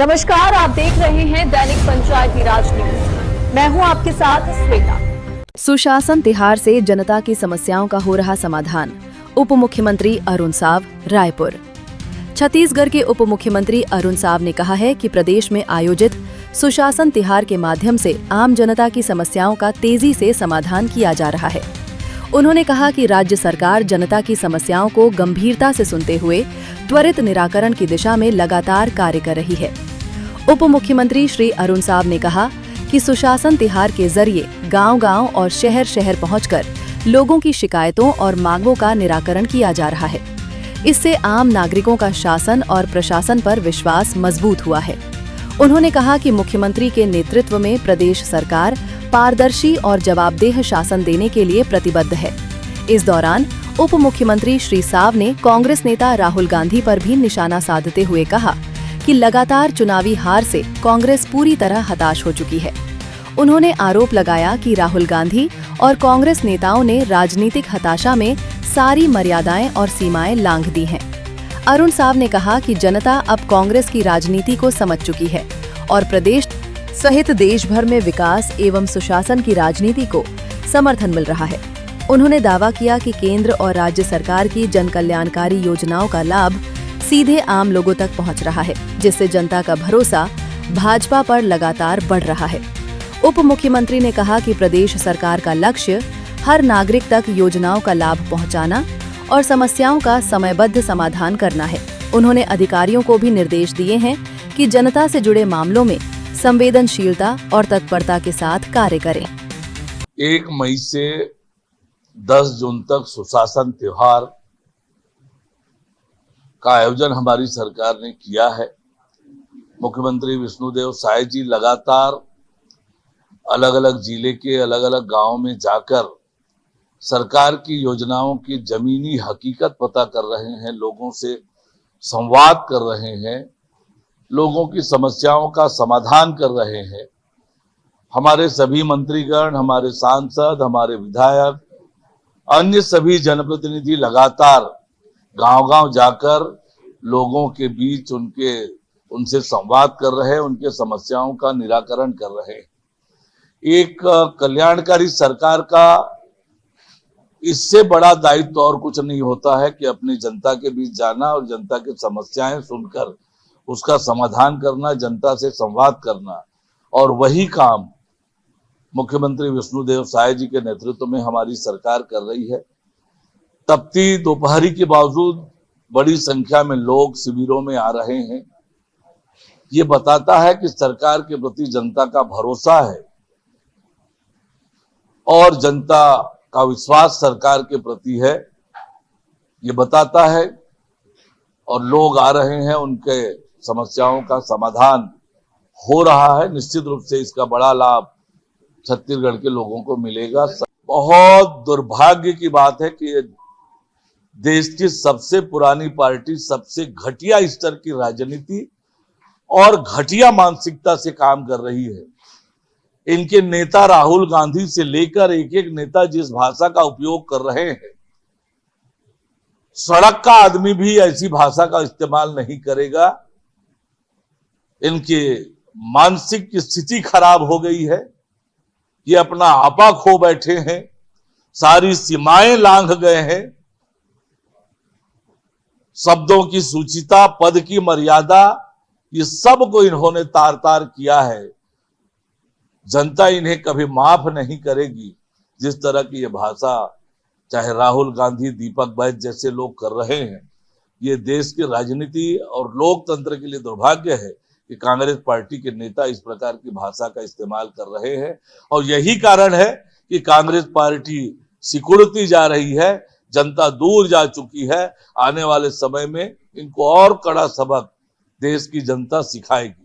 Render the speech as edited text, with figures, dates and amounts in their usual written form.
नमस्कार, आप देख रहे हैं दैनिक पंचायती राज न्यूज। मैं हूं आपके साथ श्वेता। सुशासन तिहार से जनता की समस्याओं का हो रहा समाधान। उप मुख्यमंत्री अरुण साव, रायपुर। छत्तीसगढ़ के उप मुख्यमंत्री अरुण साव ने कहा है कि प्रदेश में आयोजित सुशासन तिहार के माध्यम से आम जनता की समस्याओं का तेजी से समाधान किया जा रहा है। उन्होंने कहा कि राज्य सरकार जनता की समस्याओं को गंभीरता से सुनते हुए त्वरित निराकरण की दिशा में लगातार कार्य कर रही है। उप मुख्यमंत्री श्री अरुण साव ने कहा कि सुशासन तिहार के जरिए गांव-गांव और शहर-शहर पहुंचकर लोगों की शिकायतों और मांगों का निराकरण किया जा रहा है। इससे आम नागरिकों का शासन और प्रशासन पर विश्वास मजबूत हुआ है। उन्होंने कहा कि मुख्यमंत्री के नेतृत्व में प्रदेश सरकार पारदर्शी और जवाबदेह शासन देने के लिए प्रतिबद्ध है। इस दौरान उप मुख्यमंत्री श्री साव ने कांग्रेस नेता राहुल गांधी पर भी निशाना साधते हुए कहा कि लगातार चुनावी हार से कांग्रेस पूरी तरह हताश हो चुकी है। उन्होंने आरोप लगाया कि राहुल गांधी और कांग्रेस नेताओं ने राजनीतिक हताशा में सारी मर्यादाएं और सीमाएं लांघ दी हैं। अरुण साव ने कहा कि जनता अब कांग्रेस की राजनीति को समझ चुकी है और प्रदेश सहित देश भर में विकास एवं सुशासन की राजनीति को समर्थन मिल रहा है। उन्होंने दावा किया कि केंद्र और राज्य सरकार की जन कल्याणकारी योजनाओं का लाभ सीधे आम लोगों तक पहुंच रहा है, जिससे जनता का भरोसा भाजपा पर लगातार बढ़ रहा है। उप मुख्यमंत्री ने कहा कि प्रदेश सरकार का लक्ष्य हर नागरिक तक योजनाओं का लाभ पहुंचाना और समस्याओं का समयबद्ध समाधान करना है। उन्होंने अधिकारियों को भी निर्देश दिए हैं कि जनता से जुड़े मामलों में संवेदनशीलता और तत्परता के साथ कार्य करें। 1 मई से 10 जून तक सुशासन त्योहार का आयोजन हमारी सरकार ने किया है। मुख्यमंत्री विष्णुदेव साय जी लगातार अलग अलग जिले के अलग अलग गांवों में जाकर सरकार की योजनाओं की जमीनी हकीकत पता कर रहे हैं, लोगों से संवाद कर रहे हैं, लोगों की समस्याओं का समाधान कर रहे हैं। हमारे सभी मंत्रीगण, हमारे सांसद, हमारे विधायक, अन्य सभी जनप्रतिनिधि लगातार गांव-गांव जाकर लोगों के बीच उनसे संवाद कर रहे हैं, उनके समस्याओं का निराकरण कर रहे हैं। एक कल्याणकारी सरकार का इससे बड़ा दायित्व और कुछ नहीं होता है कि अपनी जनता के बीच जाना और जनता की समस्याएं सुनकर उसका समाधान करना, जनता से संवाद करना। और वही काम मुख्यमंत्री विष्णुदेव साय जी के नेतृत्व में हमारी सरकार कर रही है। तपती दोपहरी के बावजूद बड़ी संख्या में लोग शिविरों में आ रहे हैं। ये बताता है कि सरकार के प्रति जनता का भरोसा है और जनता का विश्वास सरकार के प्रति है, ये बताता है। और लोग आ रहे हैं, उनके समस्याओं का समाधान हो रहा है। निश्चित रूप से इसका बड़ा लाभ छत्तीसगढ़ के लोगों को मिलेगा। बहुत दुर्भाग्य की बात है कि देश की सबसे पुरानी पार्टी सबसे घटिया स्तर की राजनीति और घटिया मानसिकता से काम कर रही है। इनके नेता राहुल गांधी से लेकर एक एक नेता जिस भाषा का उपयोग कर रहे हैं, सड़क का आदमी भी ऐसी भाषा का इस्तेमाल नहीं करेगा। इनके मानसिक स्थिति खराब हो गई है, ये अपना आपा खो बैठे हैं, सारी सीमाएं लांघ गए हैं। शब्दों की सूचिता, पद की मर्यादा, ये सब को इन्होंने तार तार किया है। जनता इन्हें कभी माफ नहीं करेगी। जिस तरह की ये भाषा चाहे राहुल गांधी, दीपक बैज जैसे लोग कर रहे हैं, ये देश की राजनीति और लोकतंत्र के लिए दुर्भाग्य है कि कांग्रेस पार्टी के नेता इस प्रकार की भाषा का इस्तेमाल कर रहे हैं। और यही कारण है कि कांग्रेस पार्टी सिकुड़ती जा रही है, जनता दूर जा चुकी है। आने वाले समय में इनको और कड़ा सबक देश की जनता सिखाएगी।